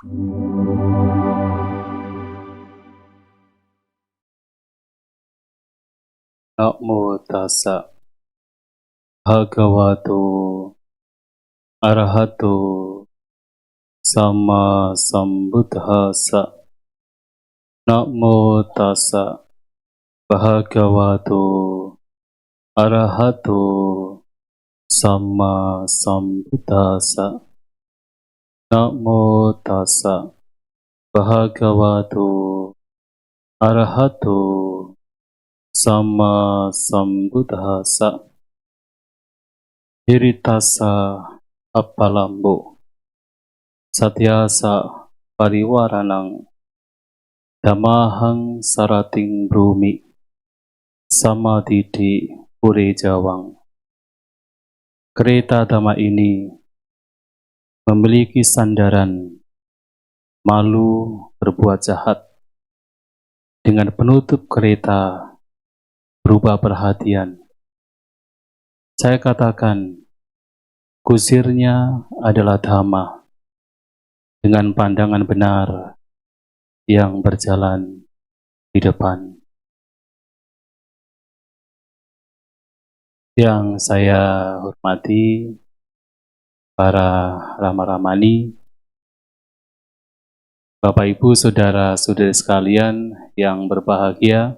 Namo tassa bhagavato arahato sama sambuddhassa. Namo tassa bhagavato arahato sama sambuddhassa. Namo tassa bhagavato arahato sama sambuddhassa. Hiritasa appalambo satyasa pariwaranang damahang sarating brumi samadidi pure jawang. Kereta dhamma ini memiliki sandaran malu berbuat jahat, dengan penutup kereta berupa perhatian. Saya katakan, kusirnya adalah dhamma, dengan pandangan benar yang berjalan di depan. Yang saya hormati para rama-ramani, Bapak Ibu Saudara-saudari sekalian yang berbahagia,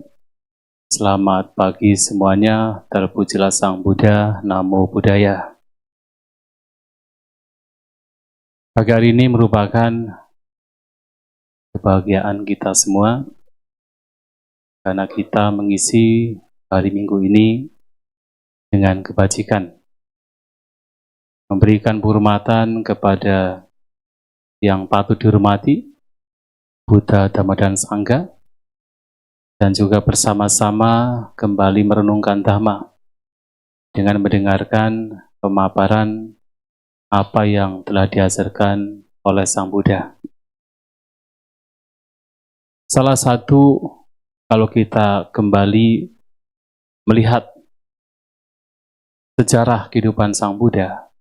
selamat pagi semuanya. Terpujilah Sang Buddha, Namo Buddhaya. Pagi hari ini merupakan kebahagiaan kita semua, karena kita mengisi hari Minggu ini dengan kebajikan, memberikan penghormatan kepada yang patut dihormati, Buddha, Dhamma, dan Sangha, dan juga bersama-sama kembali merenungkan Dhamma dengan mendengarkan pemaparan apa yang telah diajarkan oleh Sang Buddha. Salah satu, kalau kita kembali melihat sejarah kehidupan Sang Buddha,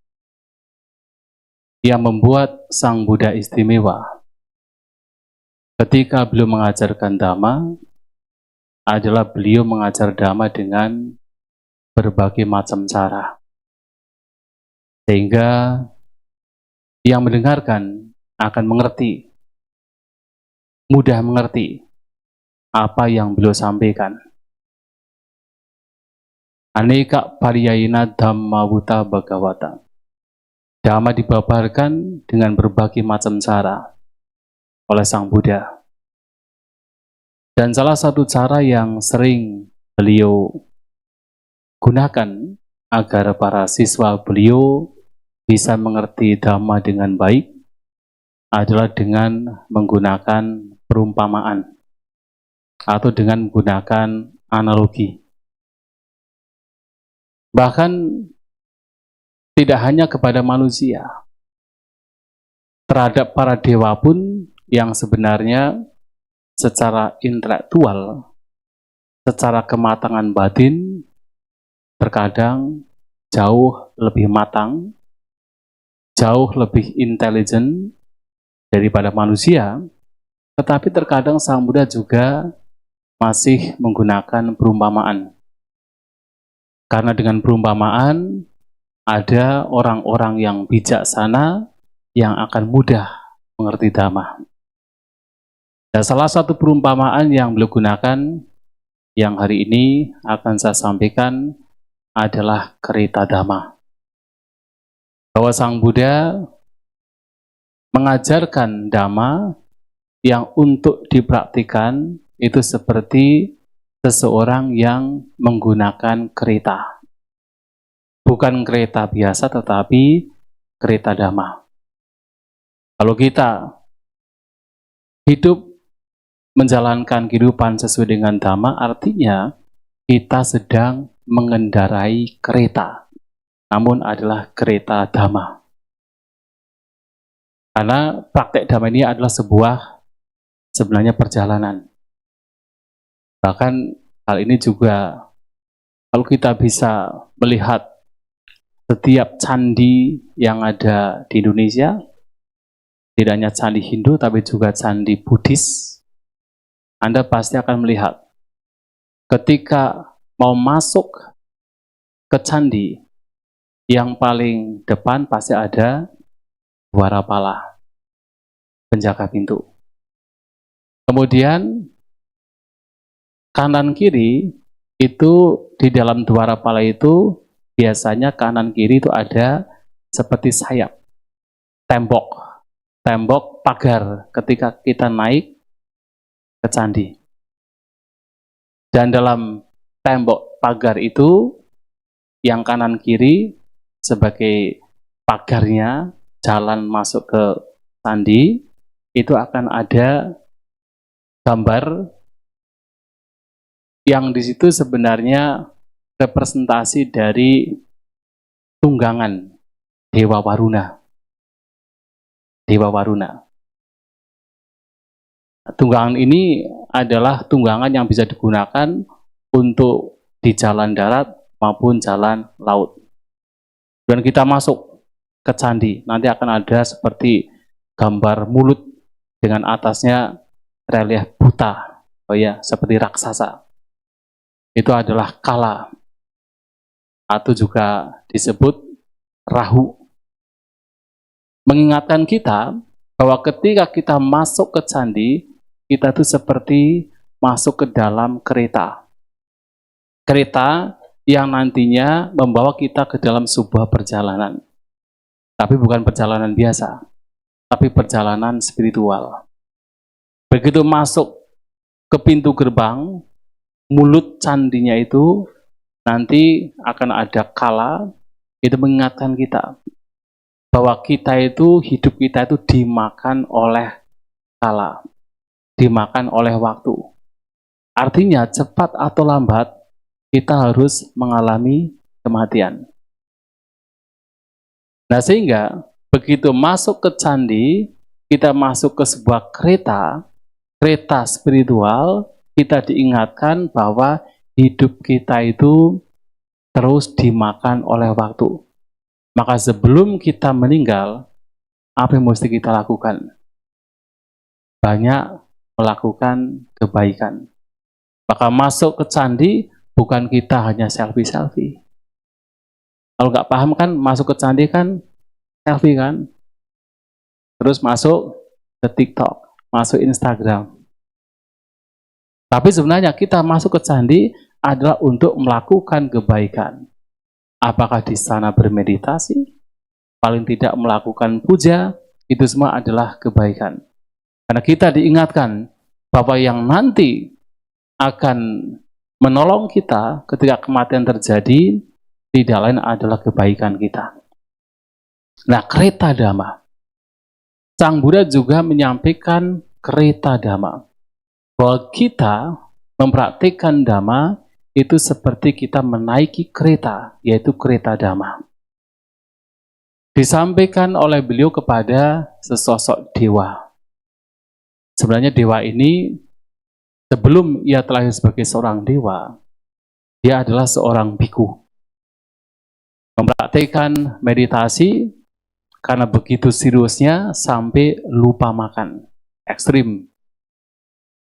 yang membuat Sang Buddha istimewa ketika beliau mengajarkan Dhamma adalah beliau mengajar Dhamma dengan berbagai macam cara, sehingga yang mendengarkan akan mengerti, mudah mengerti apa yang beliau sampaikan. Aneka pariyayana dhamma wuta bhagavata. Dhamma dibabarkan dengan berbagai macam cara oleh Sang Buddha. Dan salah satu cara yang sering beliau gunakan agar para siswa beliau bisa mengerti Dhamma dengan baik adalah dengan menggunakan perumpamaan atau dengan menggunakan analogi. Bahkan tidak hanya kepada manusia, terhadap para dewa pun yang sebenarnya secara intelektual, secara kematangan batin, terkadang jauh lebih matang, jauh lebih intelijen daripada manusia, tetapi terkadang Sang Buddha juga masih menggunakan perumpamaan. Karena dengan perumpamaan, ada orang-orang yang bijaksana yang akan mudah mengerti Dhamma. Dan salah satu perumpamaan yang beliau gunakan yang hari ini akan saya sampaikan adalah kereta Dhamma. Bahwa Sang Buddha mengajarkan Dhamma yang untuk dipraktikkan itu seperti seseorang yang menggunakan kereta. Bukan kereta biasa, tetapi kereta Dhamma. Kalau kita hidup menjalankan kehidupan sesuai dengan Dhamma, artinya kita sedang mengendarai kereta, namun adalah kereta Dhamma. Karena praktek Dhamma ini adalah sebenarnya perjalanan. Bahkan hal ini juga kalau kita bisa melihat setiap candi yang ada di Indonesia, tidak hanya candi Hindu tapi juga candi Buddhis, Anda pasti akan melihat ketika mau masuk ke candi, yang paling depan pasti ada dwarapala, penjaga pintu. Kemudian kanan kiri itu di dalam dwarapala itu biasanya kanan kiri itu ada seperti sayap, tembok pagar ketika kita naik ke candi. Dan dalam tembok pagar itu yang kanan kiri sebagai pagarnya jalan masuk ke candi, itu akan ada gambar yang di situ sebenarnya representasi dari tunggangan Dewa Waruna. Tunggangan ini adalah tunggangan yang bisa digunakan untuk di jalan darat maupun jalan laut. Dan kita masuk ke candi, nanti akan ada seperti gambar mulut dengan atasnya relief buta, seperti raksasa. Itu adalah Kala, atau juga disebut Rahu. Mengingatkan kita bahwa ketika kita masuk ke candi, kita itu seperti masuk ke dalam kereta. Kereta yang nantinya membawa kita ke dalam sebuah perjalanan. Tapi bukan perjalanan biasa, tapi perjalanan spiritual. Begitu masuk ke pintu gerbang, mulut candinya itu nanti akan ada Kala, itu mengingatkan kita bahwa kita itu, hidup kita itu dimakan oleh Kala, dimakan oleh waktu. Artinya cepat atau lambat kita harus mengalami kematian. Nah, sehingga begitu masuk ke candi, kita masuk ke sebuah kereta spiritual, kita diingatkan bahwa hidup kita itu terus dimakan oleh waktu. Maka sebelum kita meninggal, apa yang mesti kita lakukan? Banyak melakukan kebaikan. Maka masuk ke candi bukan kita hanya selfie-selfie. Kalau nggak paham kan, masuk ke candi kan selfie kan, terus masuk ke TikTok, masuk Instagram. Tapi sebenarnya kita masuk ke candi adalah untuk melakukan kebaikan. Apakah di sana bermeditasi, paling tidak melakukan puja, itu semua adalah kebaikan. Karena kita diingatkan bahwa yang nanti akan menolong kita ketika kematian terjadi, tidak lain adalah kebaikan kita. Nah, kereta Dhamma. Sang Buddha juga menyampaikan kereta Dhamma. Bahwa kita mempraktikkan Dhamma itu seperti kita menaiki kereta, yaitu kereta Dhamma. Disampaikan oleh beliau kepada sesosok dewa. Sebenarnya dewa ini, sebelum ia terlahir sebagai seorang dewa, dia adalah seorang biku. Mempraktikkan meditasi, karena begitu seriusnya sampai lupa makan. Ekstrim.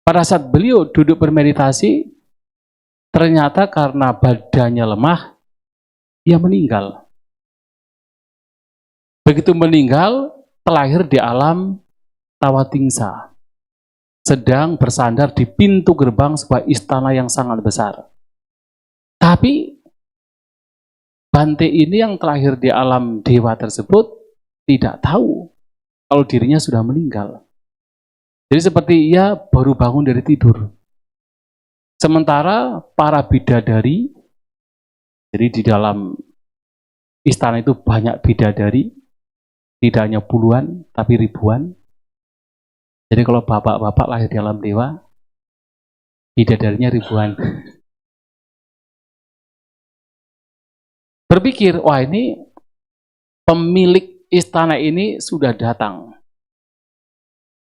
Pada saat beliau duduk bermeditasi, ternyata karena badannya lemah, ia meninggal. Begitu meninggal, terlahir di alam Tawatingsa, sedang bersandar di pintu gerbang sebuah istana yang sangat besar. Tapi Bante ini yang terlahir di alam dewa tersebut tidak tahu kalau dirinya sudah meninggal. Jadi seperti ia baru bangun dari tidur. Sementara para bidadari, jadi di dalam istana itu banyak bidadari, tidak hanya puluhan, tapi ribuan. Jadi kalau bapak-bapak lahir di alam dewa, bidadarinya ribuan. Berpikir, wah ini pemilik istana ini sudah datang.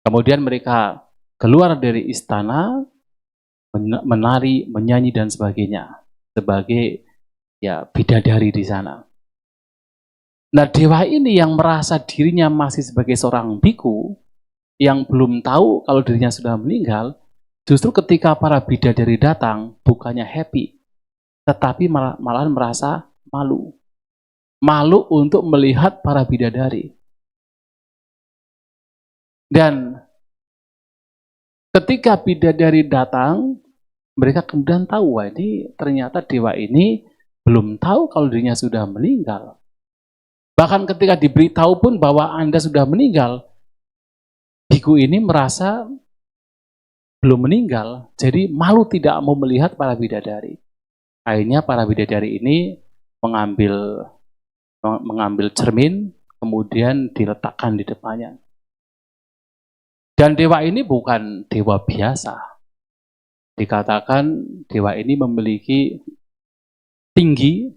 Kemudian mereka keluar dari istana, menari, menyanyi dan sebagainya sebagai bidadari di sana. Nah, dewa ini yang merasa dirinya masih sebagai seorang biku, yang belum tahu kalau dirinya sudah meninggal, justru ketika para bidadari datang, bukannya happy, tetapi malahan merasa malu. Malu untuk melihat para bidadari. Dan ketika bidadari datang, mereka kemudian tahu, wah ini ternyata dewa ini belum tahu kalau dirinya sudah meninggal. Bahkan ketika diberitahu pun bahwa Anda sudah meninggal, biku ini merasa belum meninggal, jadi malu tidak mau melihat para bidadari. Akhirnya para bidadari ini mengambil cermin, kemudian diletakkan di depannya. Dan dewa ini bukan dewa biasa. Dikatakan dewa ini memiliki tinggi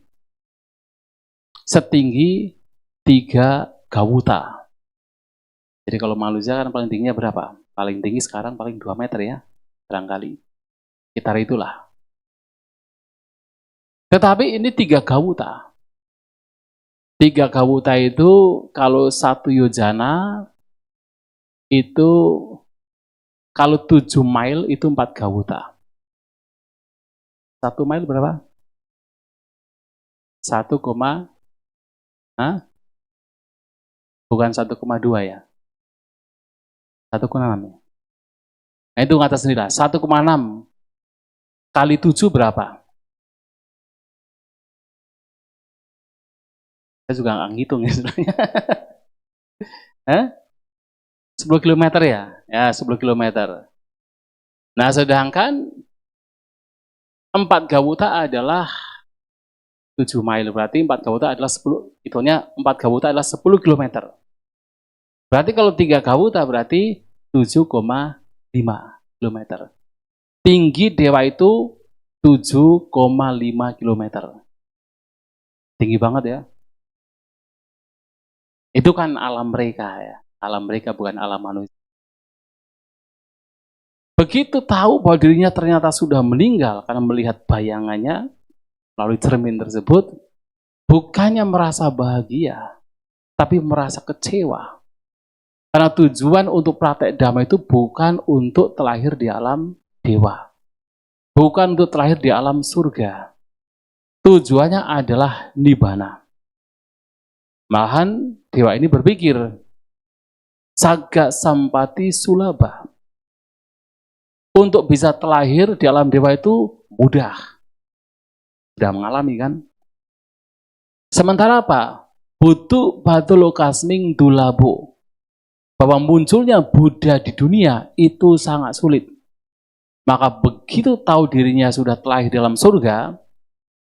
setinggi 3 gawuta. Jadi kalau manusia kan paling tingginya berapa? Paling tinggi sekarang paling 2 meter ya, barangkali. Sekitar itulah. Tetapi ini 3 gawuta. 3 gawuta itu kalau 1 yojana itu kalau 7 mile itu 4 gawuta. 1 mile berapa? 1, bukan 1,2 ya. 1,6 ya. Nah itu kata sendiri lah. 1,6 kali 7 berapa? Saya juga nggak ngitung ya sebenarnya. 10 km ya? Ya 10 km. Nah sedangkan 4 gawuta adalah 7 mile. Berarti 4 gawuta adalah 10. Itunya 4 gawuta adalah 10 km. Berarti kalau 3 gawuta berarti 7,5 km. Tinggi dewa itu 7,5 km. Tinggi banget ya. Itu kan alam mereka ya. Alam mereka bukan alam manusia. Begitu tahu bahwa dirinya ternyata sudah meninggal karena melihat bayangannya melalui cermin tersebut, bukannya merasa bahagia, tapi merasa kecewa. Karena tujuan untuk praktek dhamma itu bukan untuk terlahir di alam dewa. Bukan untuk terlahir di alam surga. Tujuannya adalah nibbana. Malahan dewa ini berpikir, Saga Sampati Sulaba. Untuk bisa terlahir di alam dewa itu mudah. Sudah mengalami kan? Sementara apa? Butuh batu lokasming dulabo. Bahwa munculnya Buddha di dunia itu sangat sulit. Maka begitu tahu dirinya sudah terlahir dalam surga,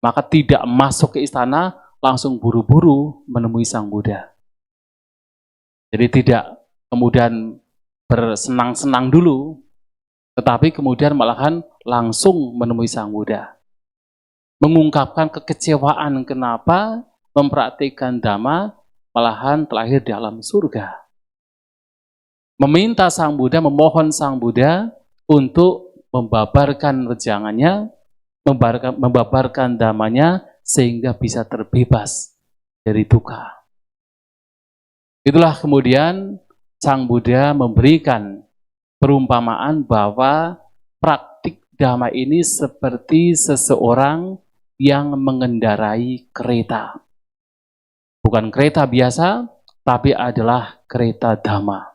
maka tidak masuk ke istana, langsung buru-buru menemui Sang Buddha. Jadi tidak kemudian bersenang-senang dulu, tetapi kemudian malahan langsung menemui Sang Buddha. Mengungkapkan kekecewaan kenapa mempraktikkan dhamma malahan terlahir di alam surga. Meminta Sang Buddha, memohon Sang Buddha untuk membabarkan wejangannya, membabarkan dhammanya sehingga bisa terbebas dari duka. Itulah kemudian Sang Buddha memberikan perumpamaan bahwa praktik dhamma ini seperti seseorang yang mengendarai kereta. Bukan kereta biasa, tapi adalah kereta dhamma.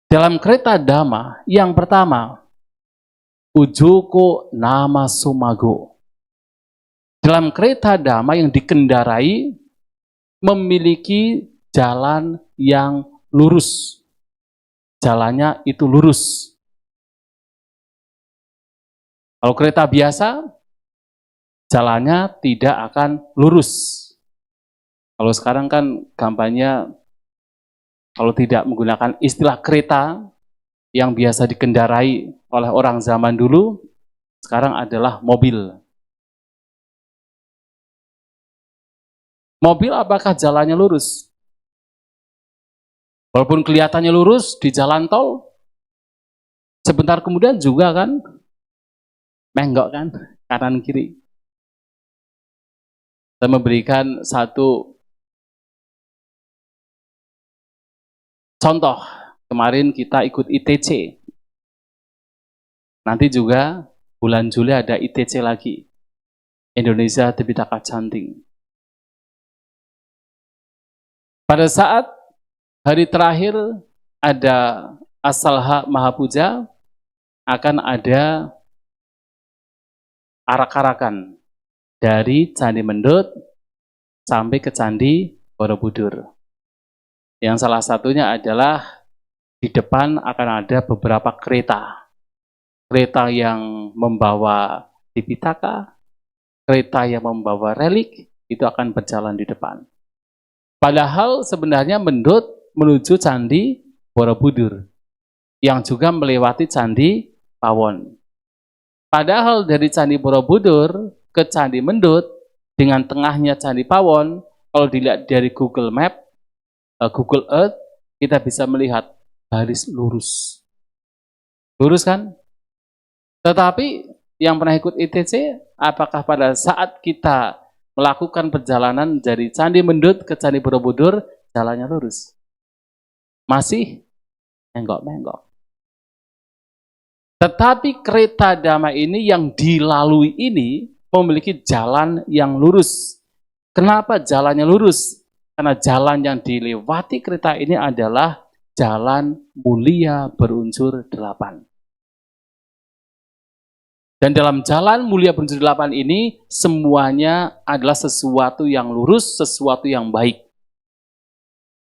Dalam kereta dhamma, yang pertama, Ujoko Nama Sumago. Dalam kereta dhamma yang dikendarai, memiliki jalan yang lurus. Jalannya itu lurus. Kalau kereta biasa, jalannya tidak akan lurus. Kalau sekarang kan gampangnya, kalau tidak menggunakan istilah kereta yang biasa dikendarai oleh orang zaman dulu, sekarang adalah mobil. Mobil apakah jalannya lurus? Walaupun kelihatannya lurus di jalan tol, sebentar kemudian juga kan menggok kan, kanan kiri. Saya memberikan satu contoh. Kemarin kita ikut ITC. Nanti juga bulan Juli ada ITC lagi. Indonesia Tripitaka Chanting. Pada saat hari terakhir ada Asalha Mahapuja, akan ada arak-arakan dari Candi Mendut sampai ke Candi Borobudur. Yang salah satunya adalah di depan akan ada beberapa kereta. Kereta yang membawa Tripitaka, kereta yang membawa relik, itu akan berjalan di depan. Padahal sebenarnya Mendut menuju Candi Borobudur, yang juga melewati Candi Pawon. Padahal dari Candi Borobudur ke Candi Mendut, dengan tengahnya Candi Pawon, kalau dilihat dari Google Map, Google Earth, kita bisa melihat garis lurus. Lurus kan? Tetapi yang pernah ikut ITC, apakah pada saat kita melakukan perjalanan dari Candi Mendut ke Candi Borobudur, jalannya lurus? Masih menggok-menggok. Tetapi kereta Dhamma ini yang dilalui ini memiliki jalan yang lurus. Kenapa jalannya lurus? Karena jalan yang dilewati kereta ini adalah jalan mulia berunsur 8. Dan dalam jalan mulia berunsur 8 ini, semuanya adalah sesuatu yang lurus, sesuatu yang baik.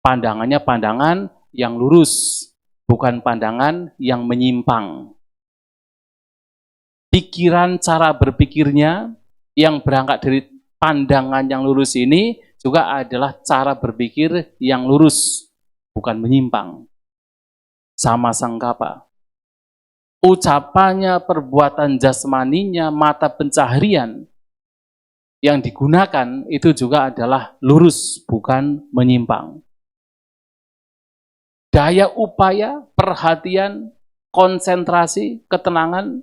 Pandangannya pandangan yang lurus, bukan pandangan yang menyimpang. Pikiran, cara berpikirnya yang berangkat dari pandangan yang lurus ini juga adalah cara berpikir yang lurus, bukan menyimpang. Sama sangkapa. Ucapannya, perbuatan jasmaninya, mata pencaharian yang digunakan itu juga adalah lurus, bukan menyimpang. Daya upaya, perhatian, konsentrasi, ketenangan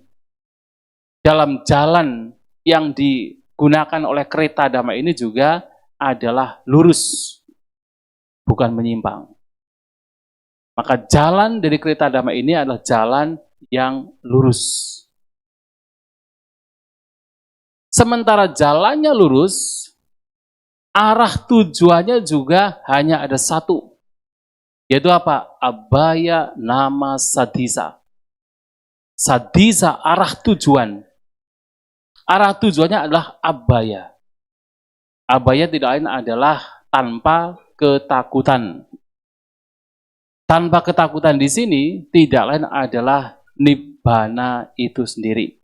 dalam jalan yang digunakan oleh kereta Dhamma ini juga adalah lurus, bukan menyimpang. Maka jalan dari kereta Dhamma ini adalah jalan yang lurus. Sementara jalannya lurus, arah tujuannya juga hanya ada satu. Yaitu apa? Abhaya nama sadisa. Sadisa arah tujuan. Arah tujuannya adalah abhaya. Abhaya tidak lain adalah tanpa ketakutan. Tanpa ketakutan di sini tidak lain adalah nibbana itu sendiri.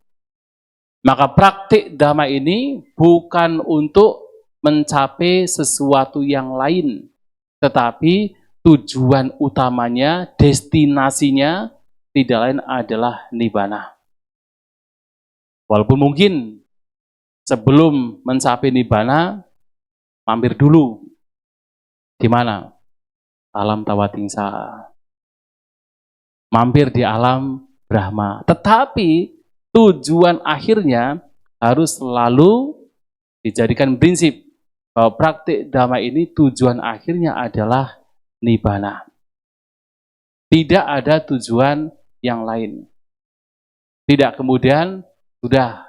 Maka praktik Dhamma ini bukan untuk mencapai sesuatu yang lain, tetapi tujuan utamanya, destinasinya tidak lain adalah nibbana. Walaupun mungkin sebelum mencapai nibbana, mampir dulu. Di mana? Alam Tawatingsa. Mampir di alam Brahma. Tetapi tujuan akhirnya harus selalu dijadikan prinsip bahwa praktik Dhamma ini tujuan akhirnya adalah nibbana. Tidak ada tujuan yang lain. Tidak kemudian sudah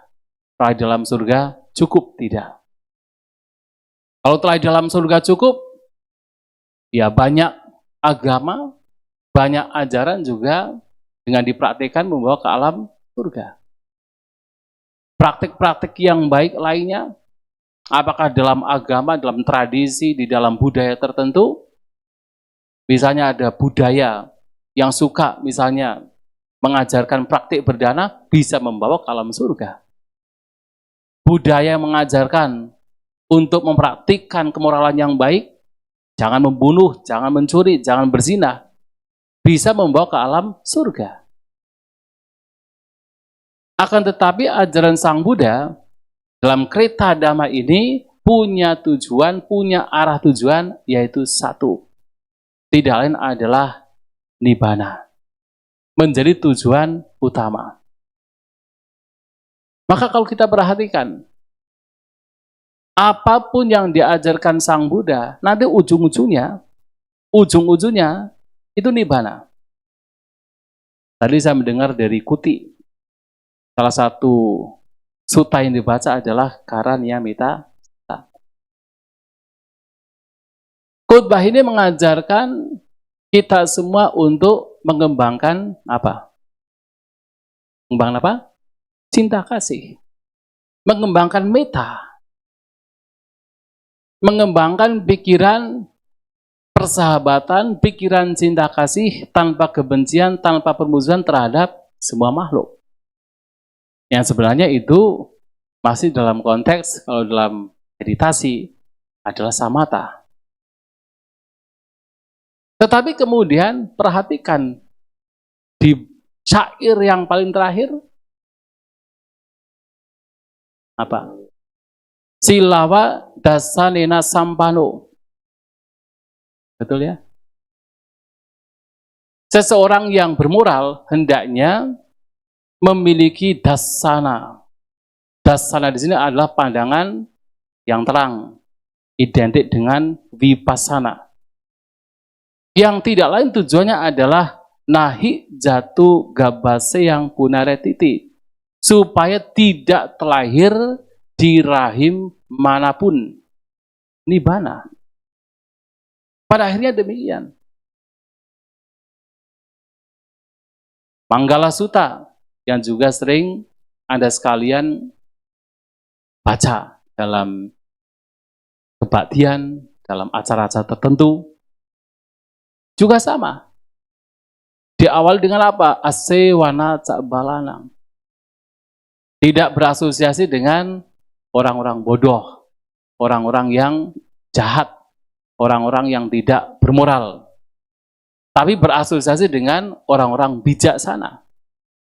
telah dalam surga cukup, tidak. Kalau telah dalam surga cukup, ya banyak agama, banyak ajaran juga dengan dipraktikkan membawa ke alam surga. Praktik-praktik yang baik lainnya, apakah dalam agama, dalam tradisi, di dalam budaya tertentu, misalnya ada budaya yang suka misalnya mengajarkan praktik berdana, bisa membawa ke alam surga. Budaya yang mengajarkan untuk mempraktikkan kemoralan yang baik, jangan membunuh, jangan mencuri, jangan berzina, bisa membawa ke alam surga. Akan tetapi ajaran Sang Buddha dalam kereta Dhamma ini punya tujuan, punya arah tujuan, yaitu satu. Tidak lain adalah nibbana. Menjadi tujuan utama. Maka kalau kita perhatikan, apapun yang diajarkan Sang Buddha, nanti ujung-ujungnya itu nibbana. Tadi saya mendengar dari Kuti, salah satu sutta yang dibaca adalah Karanyamita. Khotbah ini mengajarkan kita semua untuk mengembangkan apa? Mengembangkan apa? Cinta kasih. Mengembangkan metta. Mengembangkan pikiran persahabatan, pikiran cinta kasih tanpa kebencian, tanpa permusuhan terhadap semua makhluk. Yang sebenarnya itu masih dalam konteks, kalau dalam meditasi adalah samatha. Tetapi kemudian perhatikan di syair yang paling terakhir apa? Silawa dasanena sampano. Betul ya? Seseorang yang bermoral hendaknya memiliki dasana. Dasana di sini adalah pandangan yang terang, identik dengan vipassana. Yang tidak lain tujuannya adalah nahi jatuh gabase yang punaretiti, supaya tidak terlahir di rahim manapun. Nibbana. Pada akhirnya demikian. Manggala Sutta yang juga sering Anda sekalian baca dalam kebaktian, dalam acara-acara tertentu, juga sama. Diawali dengan apa? Asewana cakbalanang. Tidak berasosiasi dengan orang-orang bodoh, orang-orang yang jahat, orang-orang yang tidak bermoral. Tapi berasosiasi dengan orang-orang bijaksana.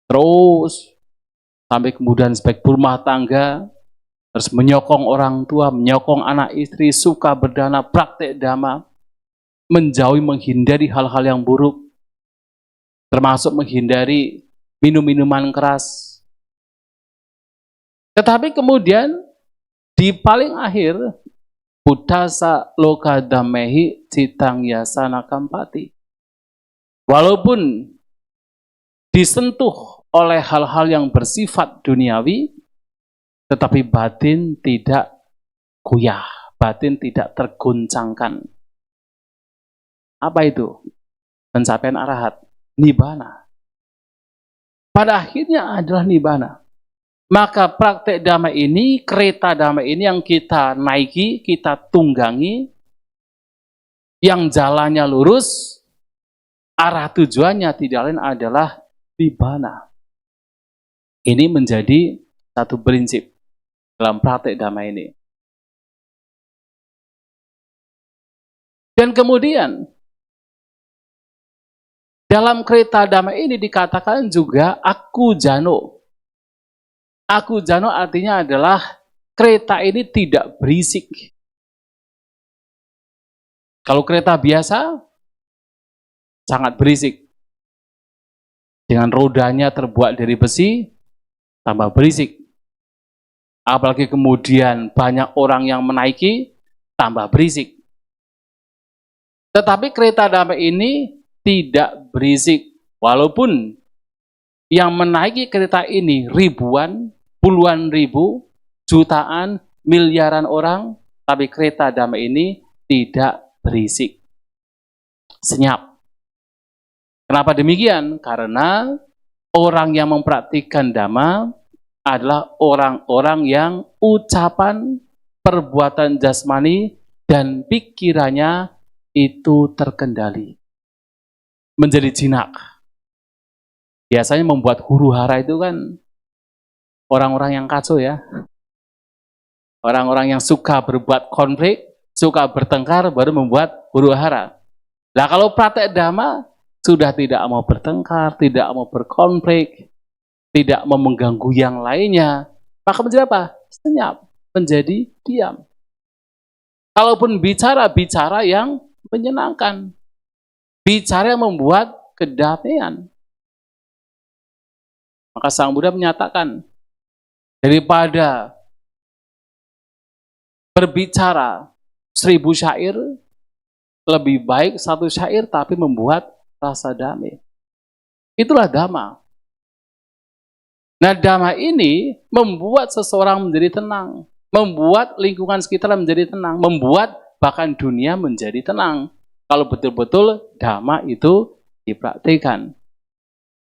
Terus sampai kemudian sebagai rumah tangga, terus menyokong orang tua, menyokong anak istri, suka berdana, praktek dhamma, menjauhi, menghindari hal-hal yang buruk, termasuk menghindari minum-minuman keras. Tetapi kemudian di paling akhir, Buddhasa loka dhamehi citang yasana kampati. Walaupun disentuh oleh hal-hal yang bersifat duniawi, tetapi batin tidak goyah, batin tidak tergoncangkan. Apa itu? Pencapaian arahat, nibbana. Pada akhirnya adalah nibbana. Maka praktek dhamma ini, kereta dhamma ini yang kita naiki, kita tunggangi, yang jalannya lurus, arah tujuannya tidak lain adalah nibbana. Ini menjadi satu prinsip dalam praktek dhamma ini. Dan kemudian dalam kereta dhamma ini dikatakan juga aku jano. Aku jano artinya adalah kereta ini tidak berisik. Kalau kereta biasa sangat berisik. Dengan rodanya terbuat dari besi, tambah berisik. Apalagi kemudian banyak orang yang menaiki, tambah berisik. Tetapi kereta dhamma ini tidak berisik. Walaupun yang menaiki kereta ini ribuan, puluhan ribu, jutaan, miliaran orang, tapi kereta dhamma ini tidak berisik. Senyap. Kenapa demikian? Karena orang yang mempraktikkan dhamma adalah orang-orang yang ucapan, perbuatan jasmani, dan pikirannya itu terkendali. Menjadi jinak. Biasanya membuat huru-hara itu kan orang-orang yang kacau ya. Orang-orang yang suka berbuat konflik, suka bertengkar, baru membuat huru-hara. Nah kalau praktek dhamma, sudah tidak mau bertengkar, tidak mau berkonflik, tidak mau mengganggu yang lainnya, maka menjadi apa? Senyap, menjadi diam. Kalaupun bicara yang menyenangkan, bicara yang membuat kedamaian. Maka Sang Buddha menyatakan, daripada berbicara 1000 syair, lebih baik 1 syair tapi membuat rasa damai. Itulah dhamma. Nah, dhamma ini membuat seseorang menjadi tenang, membuat lingkungan sekitar menjadi tenang, membuat bahkan dunia menjadi tenang. Kalau betul-betul dhamma itu dipraktikkan.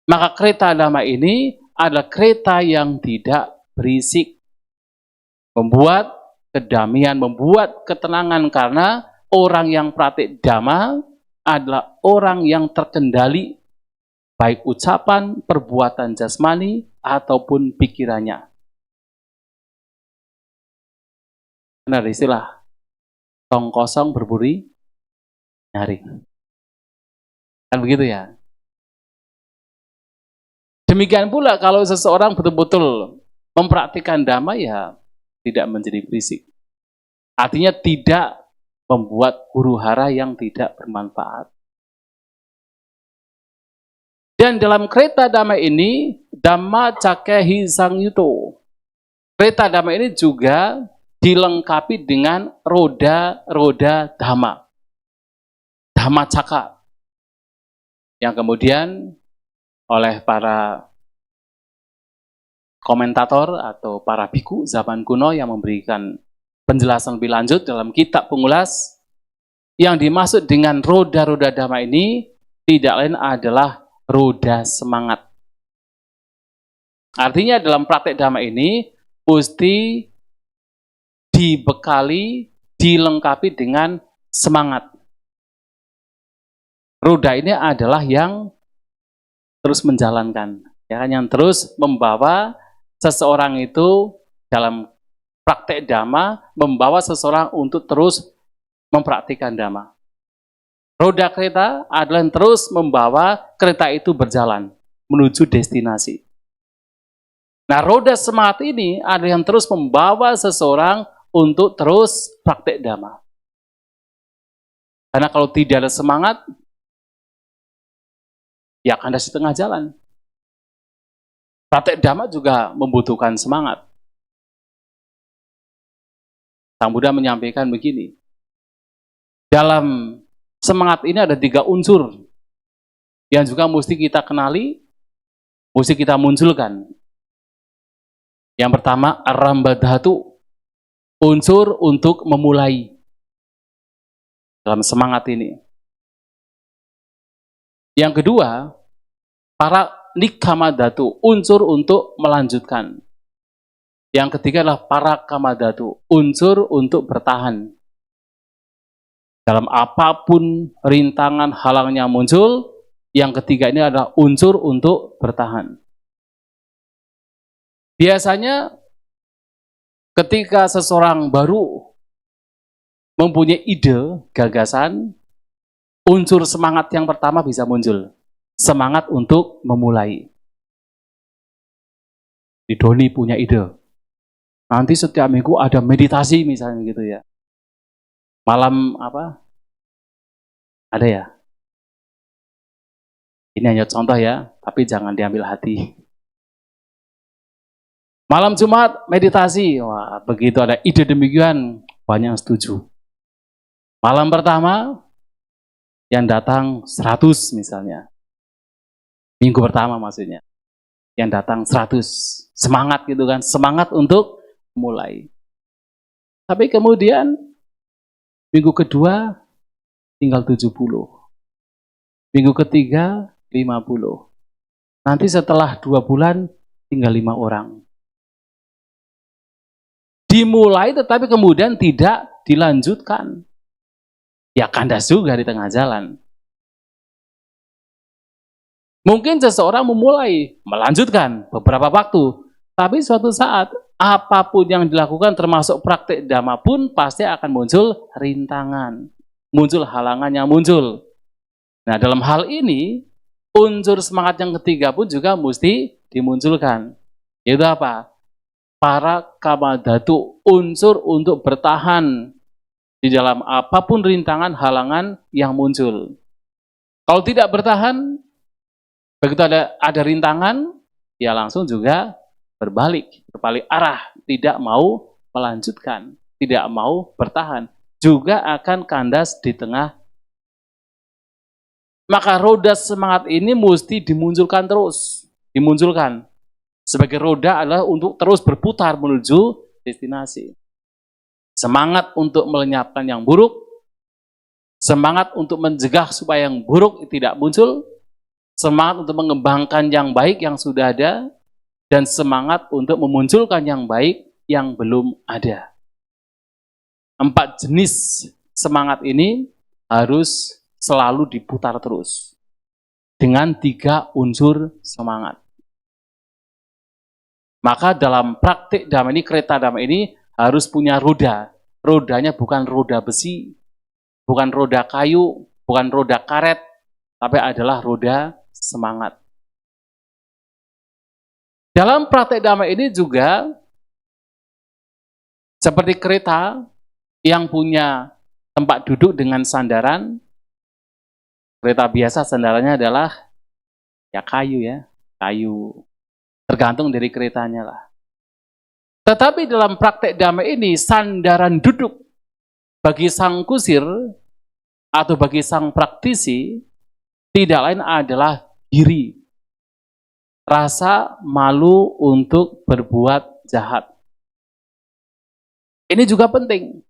Maka kereta dhamma ini adalah kereta yang tidak berisik. Membuat kedamaian, membuat ketenangan, karena orang yang praktik dhamma adalah orang yang terkendali baik ucapan, perbuatan jasmani, ataupun pikirannya. Benar istilah, tong kosong berburi nyaring. Kan begitu ya? Demikian pula kalau seseorang betul-betul mempraktikkan dhamma, ya tidak menjadi berisik. Artinya tidak membuat huru-hara yang tidak bermanfaat. Dan dalam kereta dhamma ini, Dhamma Cakehi Sangyuto, kereta dhamma ini juga dilengkapi dengan roda-roda dhamma. Dhamma Caka. Yang kemudian oleh para komentator atau para biku zaman kuno yang memberikan penjelasan lebih lanjut dalam kitab pengulas, yang dimaksud dengan roda-roda dhamma ini tidak lain adalah roda semangat. Artinya dalam praktek dhamma ini mesti dibekali, dilengkapi dengan semangat. Roda ini adalah yang terus menjalankan, ya kan, yang terus membawa seseorang itu dalam praktek dhamma, membawa seseorang untuk terus mempraktikkan dhamma. Roda kereta adalah yang terus membawa kereta itu berjalan menuju destinasi. Nah, roda semangat ini adalah yang terus membawa seseorang untuk terus praktek dhamma. Karena kalau tidak ada semangat, ya kandas di tengah jalan. Praktek dhamma juga membutuhkan semangat. Sang Buddha menyampaikan begini, dalam semangat ini ada 3 unsur yang juga mesti kita kenali, mesti kita munculkan. Yang pertama, aramba dhatu, unsur untuk memulai dalam semangat ini. Yang kedua, para nikama dhatu, unsur untuk melanjutkan. Yang ketiga adalah para kama dhatu, unsur untuk bertahan. Dalam apapun rintangan halangnya muncul, yang ketiga ini adalah unsur untuk bertahan. Biasanya ketika seseorang baru mempunyai ide, gagasan, unsur semangat yang pertama bisa muncul. Semangat untuk memulai. Di Doni punya ide. Nanti setiap minggu ada meditasi misalnya gitu ya. Malam apa? Ada ya? Ini hanya contoh ya, tapi jangan diambil hati. Malam Jumat meditasi. Wah, begitu ada ide demikian, banyak yang setuju. Malam pertama yang datang 100 misalnya. Minggu pertama maksudnya. Yang datang 100. Semangat gitu kan, semangat untuk mulai. Tapi kemudian minggu kedua tinggal 70. Minggu ketiga 50. Nanti setelah 2 bulan tinggal 5 orang. Dimulai tetapi kemudian tidak dilanjutkan. Ya kandas juga di tengah jalan. Mungkin seseorang memulai, melanjutkan beberapa waktu. Tapi suatu saat, apapun yang dilakukan termasuk praktik dhamma pun pasti akan muncul rintangan. Muncul halangan yang muncul. Nah, dalam hal ini, unsur semangat yang ketiga pun juga mesti dimunculkan. Yaitu apa? Para kama dhatu, unsur untuk bertahan di dalam apapun rintangan, halangan yang muncul. Kalau tidak bertahan, begitu ada rintangan, ya langsung juga berbalik arah, tidak mau melanjutkan, tidak mau bertahan, juga akan kandas di tengah. Maka roda semangat ini mesti dimunculkan terus. Dimunculkan. Sebagai roda adalah untuk terus berputar menuju destinasi. Semangat untuk melenyapkan yang buruk, semangat untuk mencegah supaya yang buruk tidak muncul, semangat untuk mengembangkan yang baik yang sudah ada, dan semangat untuk memunculkan yang baik yang belum ada. 4 jenis semangat ini harus selalu diputar terus dengan 3 unsur semangat. Maka dalam praktik damai ini, kereta damai ini harus punya roda. Rodanya bukan roda besi, bukan roda kayu, bukan roda karet, tapi adalah roda semangat. Dalam praktik damai ini juga seperti kereta yang punya tempat duduk dengan sandaran. Kereta biasa sandarannya adalah ya kayu ya, kayu. Tergantung dari keretanya lah. Tetapi dalam praktek damai ini, sandaran duduk bagi sang kusir atau bagi sang praktisi tidak lain adalah iri. Rasa malu untuk berbuat jahat. Ini juga penting.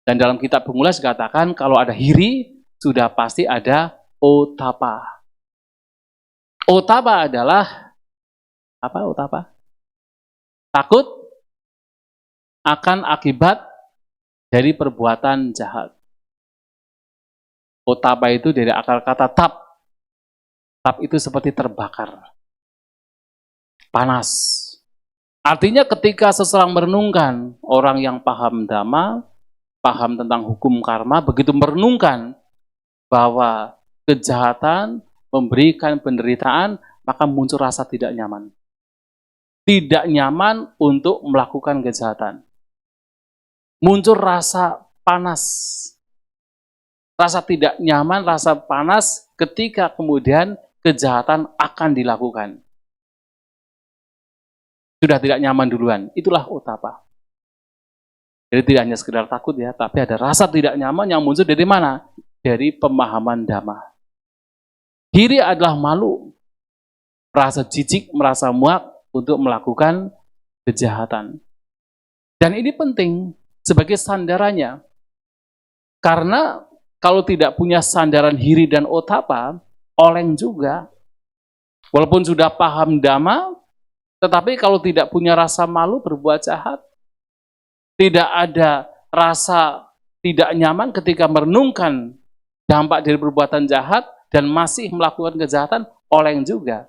Dan dalam kitab Pengulas dikatakan kalau ada hiri, sudah pasti ada otapa. Otapa adalah apa otapa? Takut akan akibat dari perbuatan jahat. Otapa itu dari akar kata tap. Tap itu seperti terbakar. Panas. Artinya ketika seseorang merenungkan, orang yang paham dhamma, paham tentang hukum karma, begitu merenungkan bahwa kejahatan memberikan penderitaan, maka muncul rasa tidak nyaman. Tidak nyaman untuk melakukan kejahatan. Muncul rasa panas. Rasa tidak nyaman, rasa panas ketika kemudian kejahatan akan dilakukan. Sudah tidak nyaman duluan. Itulah otapa. Jadi tidak hanya sekedar takut ya, tapi ada rasa tidak nyaman yang muncul dari mana? Dari pemahaman dhamma. Hiri adalah malu. Merasa jijik, merasa muak untuk melakukan kejahatan. Dan ini penting sebagai sandarannya. Karena kalau tidak punya sandaran hiri dan otapa, oleng juga. Walaupun sudah paham dhamma, tetapi kalau tidak punya rasa malu berbuat jahat, tidak ada rasa tidak nyaman ketika merenungkan dampak dari perbuatan jahat dan masih melakukan kejahatan, oleng juga.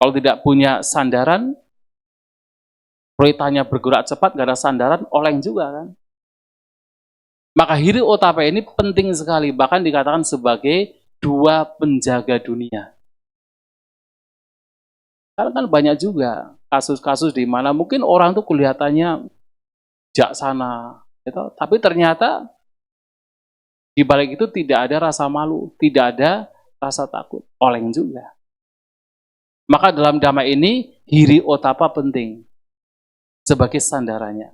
Kalau tidak punya sandaran, keretanya bergerak cepat, gak ada sandaran, oleng juga kan. Maka hiri otapa ini penting sekali, bahkan dikatakan sebagai 2 penjaga dunia. Karena kan banyak juga kasus-kasus di mana mungkin orang tuh kelihatannya jaksana, gitu, tapi ternyata di balik itu tidak ada rasa malu, tidak ada rasa takut, oleng juga. Maka dalam dhamma ini, hiri otapa penting sebagai sandarannya.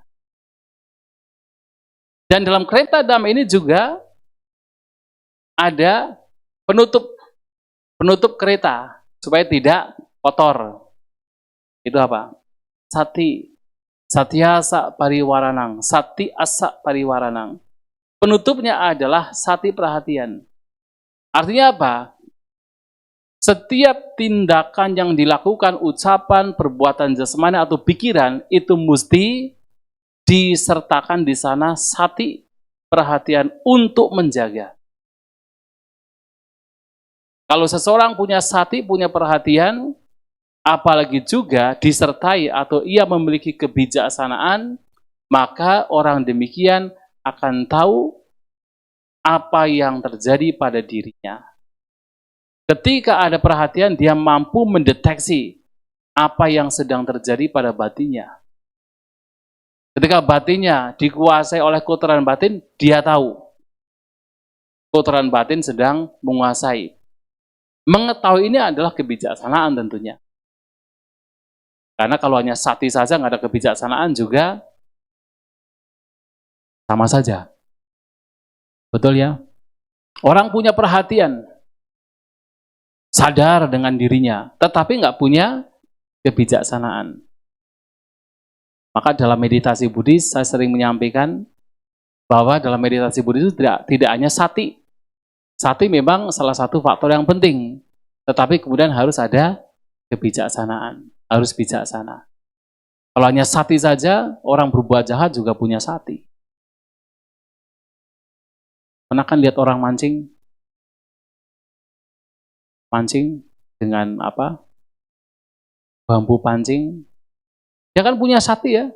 Dan dalam kereta dhamma ini juga ada penutup kereta supaya tidak kotor. Itu apa? Sati. Satyasa pariwaranang. Sati asa pariwaranang. Penutupnya adalah sati perhatian. Artinya apa? Setiap tindakan yang dilakukan, ucapan, perbuatan jasmani atau pikiran itu mesti disertakan di sana sati, perhatian untuk menjaga. Kalau seseorang punya sati, punya perhatian, apalagi juga disertai atau ia memiliki kebijaksanaan, maka orang demikian akan tahu apa yang terjadi pada dirinya. Ketika ada perhatian, dia mampu mendeteksi apa yang sedang terjadi pada batinnya. Ketika batinnya dikuasai oleh kotoran batin, dia tahu kotoran batin sedang menguasai. Mengetahui ini adalah kebijaksanaan tentunya. Karena kalau hanya sati saja nggak ada kebijaksanaan juga Sama saja. Betul ya? Orang punya perhatian, sadar dengan dirinya, tetapi nggak punya kebijaksanaan. Maka dalam meditasi Buddhis, saya sering menyampaikan bahwa dalam meditasi Buddhis itu tidak hanya sati. Sati memang salah satu faktor yang penting, tetapi kemudian harus ada kebijaksanaan, harus bijaksana. Kalau hanya sati saja, orang berbuat jahat juga punya sati. Pernah kan lihat orang mancing dengan apa? Bambu pancing. Dia kan punya sati ya.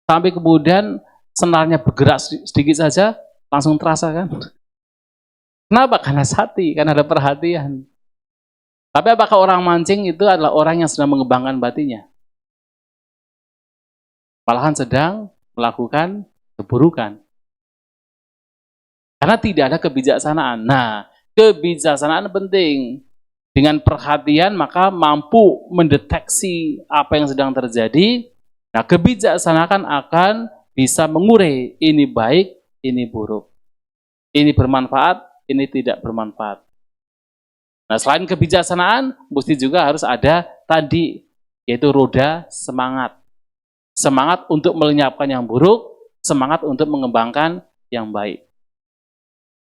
Sampai kemudian senarnya bergerak sedikit saja, langsung terasa kan. Kenapa? Karena sati, karena ada perhatian. Tapi apakah orang mancing itu adalah orang yang sedang mengembangkan batinnya? Malahan sedang melakukan keburukan. Karena tidak ada kebijaksanaan. Nah, kebijaksanaan penting. Dengan perhatian maka mampu mendeteksi apa yang sedang terjadi. Nah, kebijaksanaan akan bisa mengurai ini baik, ini buruk. Ini bermanfaat, ini tidak bermanfaat. Nah, selain kebijaksanaan, mesti juga harus ada tadi, yaitu roda semangat. Semangat untuk melenyapkan yang buruk, semangat untuk mengembangkan yang baik.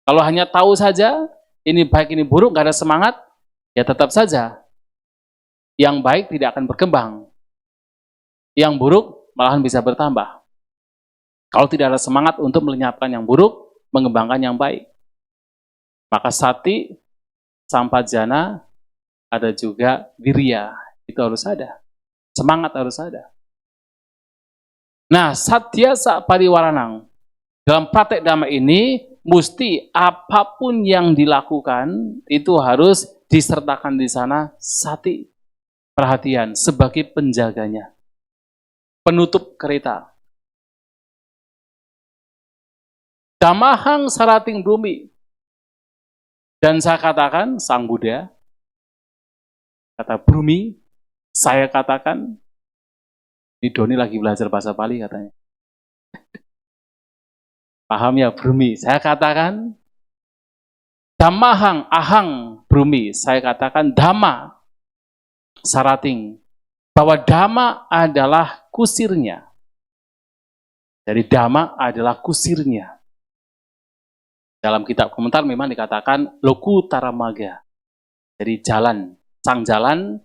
Kalau hanya tahu saja, ini baik, ini buruk, nggak ada semangat, ya tetap saja yang baik tidak akan berkembang. Yang buruk malahan bisa bertambah. Kalau tidak ada semangat untuk melenyapkan yang buruk, mengembangkan yang baik. Maka sati, sampajana, ada juga wirya. Itu harus ada. Semangat harus ada. Nah, satya sapariwaranang. Dalam praktek dhamma ini, mesti apapun yang dilakukan, itu harus disertakan di sana sati, perhatian, sebagai penjaganya. Penutup kereta. Dhammahang sarating brumi. Dan saya katakan, Sang Buddha, kata brumi, saya katakan, ini Doni lagi belajar bahasa Pali katanya. Paham ya brumi? Saya katakan, dhammahang, ahang brumi, saya katakan dhamma sarating, bahwa dhamma adalah kusirnya. Jadi dhamma adalah kusirnya. Dalam kitab komentar memang dikatakan lokutara magga. Jadi jalan, sang jalan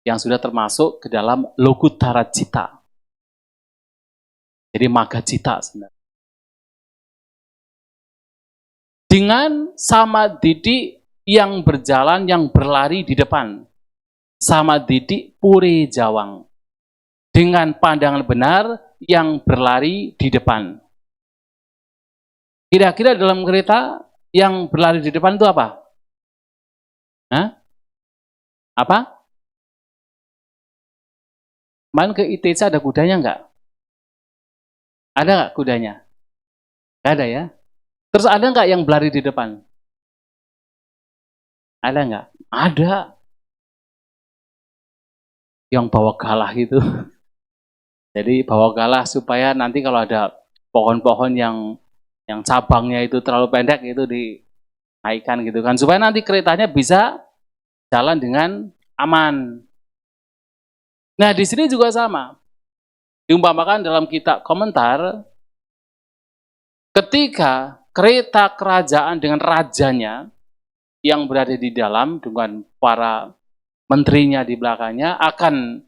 yang sudah termasuk ke dalam lokutara cita. Jadi magga cita sebenarnya. Dengan sama didik yang berjalan, yang berlari di depan. Sama didik puri jawang. Dengan pandangan benar yang berlari di depan. Kira-kira dalam kereta yang berlari di depan itu apa? Hah? Apa? Main ke ITC ada kudanya enggak? Ada enggak kudanya? Enggak ada ya? Terus ada enggak yang berlari di depan? Ada enggak? Ada. Yang bawa galah itu. Jadi bawa galah supaya nanti kalau ada pohon-pohon yang cabangnya itu terlalu pendek itu dinaikkan gitu kan. Supaya nanti keretanya bisa jalan dengan aman. Nah, di sini juga sama. Diumpamakan dalam kitab komentar, ketika kereta kerajaan dengan rajanya yang berada di dalam dengan para menterinya di belakangnya akan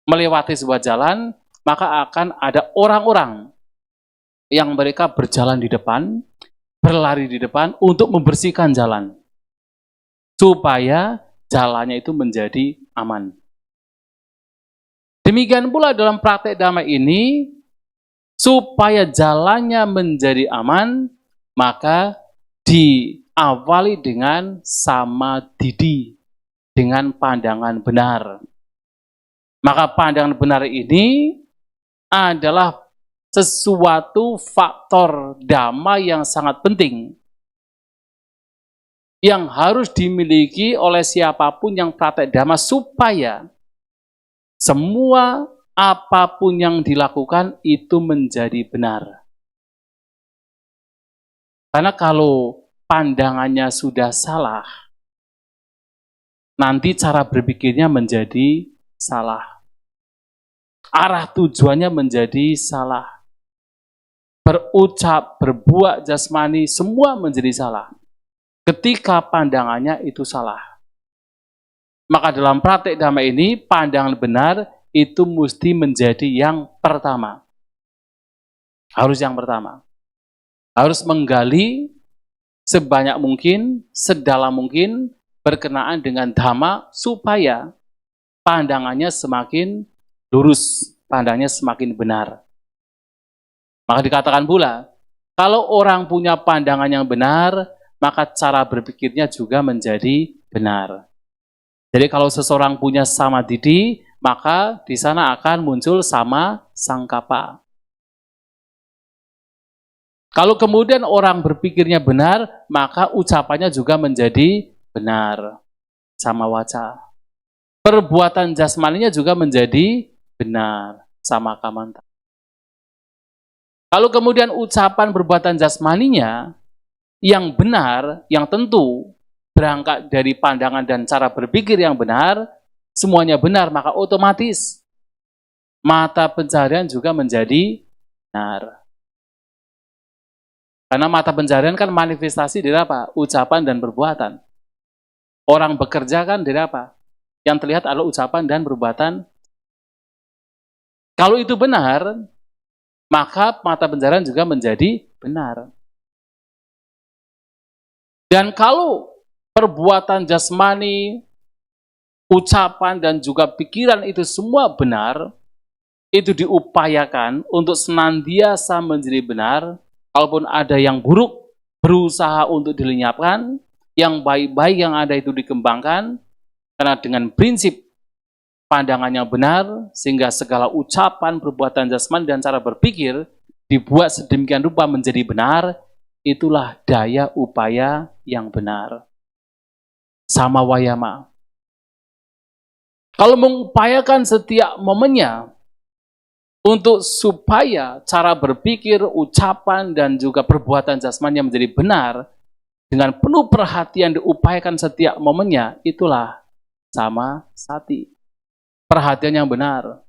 melewati sebuah jalan, maka akan ada orang-orang yang mereka berjalan di depan, berlari di depan untuk membersihkan jalan. Supaya jalannya itu menjadi aman. Demikian pula dalam praktek dhamma ini, supaya jalannya menjadi aman, maka diawali dengan samadidi, dengan pandangan benar. Maka pandangan benar ini adalah sesuatu faktor dhamma yang sangat penting yang harus dimiliki oleh siapapun yang praktek dhamma supaya semua apapun yang dilakukan itu menjadi benar. Karena kalau pandangannya sudah salah, nanti cara berpikirnya menjadi salah. Arah tujuannya menjadi salah. Berucap, berbuat jasmani, semua menjadi salah. Ketika pandangannya itu salah. Maka dalam praktek dhamma ini, pandangan benar itu mesti menjadi yang pertama. Harus yang pertama. Harus menggali sebanyak mungkin, sedalam mungkin, berkenaan dengan dhamma, supaya pandangannya semakin lurus, pandangannya semakin benar. Maka dikatakan pula, kalau orang punya pandangan yang benar, maka cara berpikirnya juga menjadi benar. Jadi kalau seseorang punya samadhi, maka di sana akan muncul sama sangkapa. Kalau kemudian orang berpikirnya benar, maka ucapannya juga menjadi benar. Sama waca. Perbuatan jasmaninya juga menjadi benar. Sama kamanta. Kalau kemudian ucapan perbuatan jasmaninya yang benar, yang tentu, berangkat dari pandangan dan cara berpikir yang benar, semuanya benar, maka otomatis mata pencaharian juga menjadi benar. Karena mata pencaharian kan manifestasi dari apa? Ucapan dan perbuatan. Orang bekerja kan dari apa? Yang terlihat adalah ucapan dan perbuatan. Kalau itu benar, maka mata pencaharian juga menjadi benar. Dan kalau perbuatan jasmani, ucapan dan juga pikiran itu semua benar, itu diupayakan untuk senantiasa menjadi benar. Kalaupun ada yang buruk, berusaha untuk dilenyapkan, yang baik-baik yang ada itu dikembangkan, karena dengan prinsip pandangan yang benar, sehingga segala ucapan, perbuatan jasmani dan cara berpikir dibuat sedemikian rupa menjadi benar, itulah daya upaya yang benar. Sama wayama. Kalau mengupayakan setiap momennya untuk supaya cara berpikir, ucapan, dan juga perbuatan jasmani menjadi benar, dengan penuh perhatian diupayakan setiap momennya, itulah sama sati. Perhatian yang benar.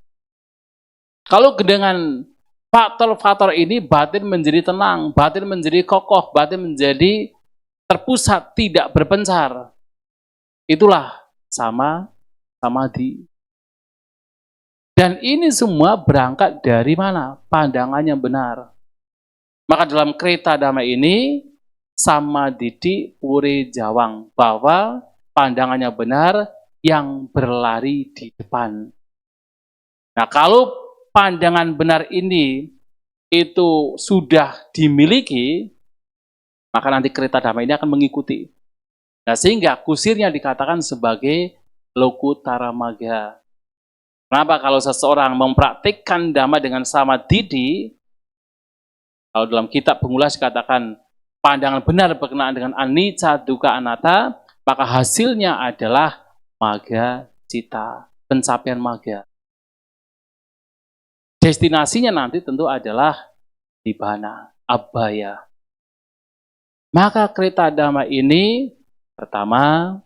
Kalau dengan faktor-faktor ini, batin menjadi tenang, batin menjadi kokoh, batin menjadi terpusat, tidak berpencar. Itulah sama samadhi. Dan ini semua berangkat dari mana? Pandangan yang benar. Maka dalam Kreta Dhamma ini, samadhi puri jawang, bahwa pandangannya benar yang berlari di depan. Nah, kalau pandangan benar ini itu sudah dimiliki, maka nanti Kreta Dhamma ini akan mengikuti. Nah, sehingga kusirnya dikatakan sebagai Lokutara Magga. Kenapa? Kalau seseorang mempraktikkan Dhamma dengan samadhi, kalau dalam kitab pengulas dikatakan pandangan benar berkenaan dengan anicca, dukkha, anatta, maka hasilnya adalah magga cita, pencapaian magga. Destinasinya nanti tentu adalah nibbana, abhaya. Maka Kreta Dhamma ini pertama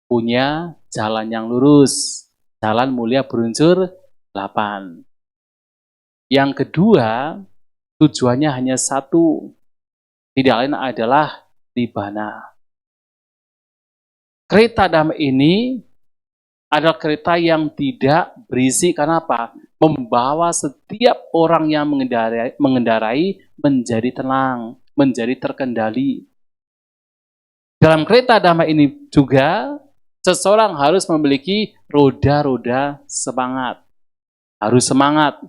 punya jalan yang lurus, jalan mulia berunsur 8. Yang kedua, tujuannya hanya satu, tidak lain adalah nibbana. Kreta Dhamma ini adalah kereta yang tidak berisi, karena apa? Membawa setiap orang yang mengendarai menjadi tenang, menjadi terkendali. Dalam Kreta Dhamma ini juga, seseorang harus memiliki roda-roda semangat. Harus semangat.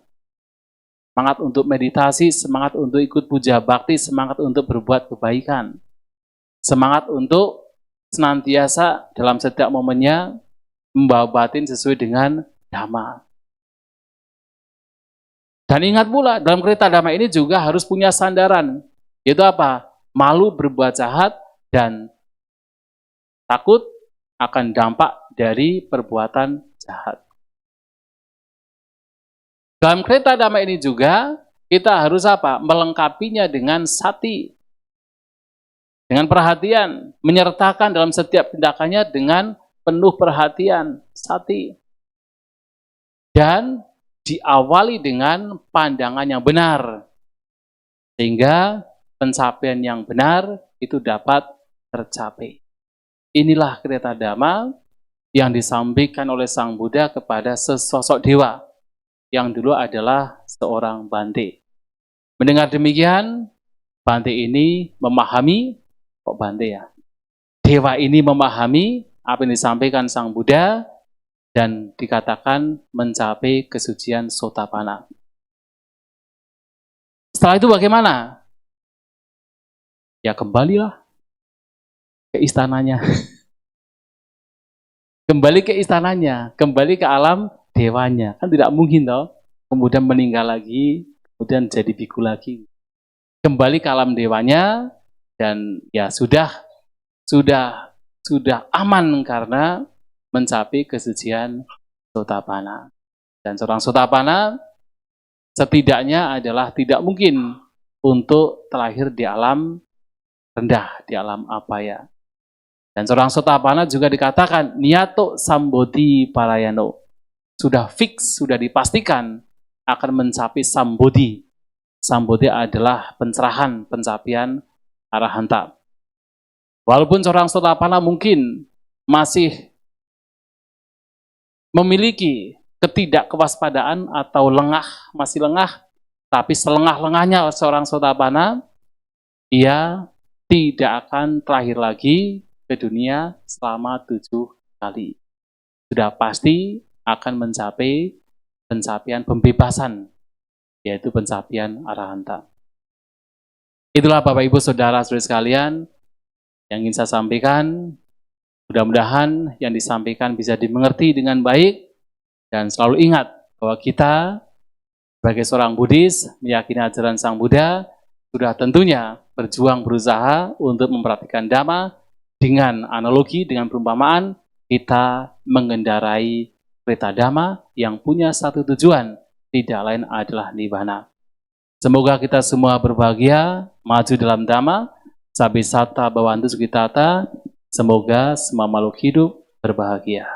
Semangat untuk meditasi, semangat untuk ikut puja bakti, semangat untuk berbuat kebaikan. Semangat untuk senantiasa dalam setiap momennya membawa batin sesuai dengan Dhamma. Dan ingat pula, dalam Kreta Dhamma ini juga harus punya sandaran. Yaitu apa? Malu berbuat jahat dan takut akan dampak dari perbuatan jahat. Dalam Kreta Dhamma ini juga kita harus apa? Melengkapinya dengan sati. dengan perhatian, menyertakan dalam setiap tindakannya dengan penuh perhatian, sati. Dan diawali dengan pandangan yang benar, sehingga pencapaian yang benar itu dapat tercapai. Inilah Kreta Dhamma yang disampaikan oleh Sang Buddha kepada sesosok dewa yang dulu adalah seorang Bante. Mendengar demikian, Bante ini memahami, kok Bante ya? Dewa ini memahami apa yang disampaikan Sang Buddha dan dikatakan mencapai kesucian Sotapanna. Setelah itu bagaimana? Ya kembalilah ke istananya. Kembali ke istananya, kembali ke alam dewanya. Kan tidak mungkin toh, kemudian meninggal lagi, kemudian jadi biku lagi. Kembali ke alam dewanya, dan ya sudah aman karena mencapai kesucian Sotapanna. Dan seorang Sotapanna setidaknya adalah tidak mungkin untuk terlahir di alam rendah, di alam apaya. Dan seorang Sotapanna juga dikatakan niyato sambodhi parayano. Sudah fix, sudah dipastikan akan mencapai sambodhi. Sambodhi adalah pencerahan, pencapaian arahanta. Walaupun seorang Sotapanna mungkin masih memiliki ketidakkewaspadaan atau lengah, masih lengah, tapi selengah-lengahnya seorang Sotapanna, ia tidak akan terlahir lagi ke dunia selama 7 kali. Sudah pasti akan mencapai pencapaian pembebasan, yaitu pencapaian arahanta. Itulah Bapak Ibu Saudara-saudari sekalian yang ingin saya sampaikan. Mudah-mudahan yang disampaikan bisa dimengerti dengan baik dan selalu ingat bahwa kita sebagai seorang Buddhis meyakini ajaran Sang Buddha sudah tentunya berjuang berusaha untuk memperhatikan Dhamma. Dengan analogi, dengan perumpamaan, kita mengendarai kereta Dhamma yang punya satu tujuan, tidak lain adalah Nibbana. Semoga kita semua berbahagia, maju dalam Dhamma, Sabbe satta bhavantu sukhitata, semoga semua makhluk hidup berbahagia.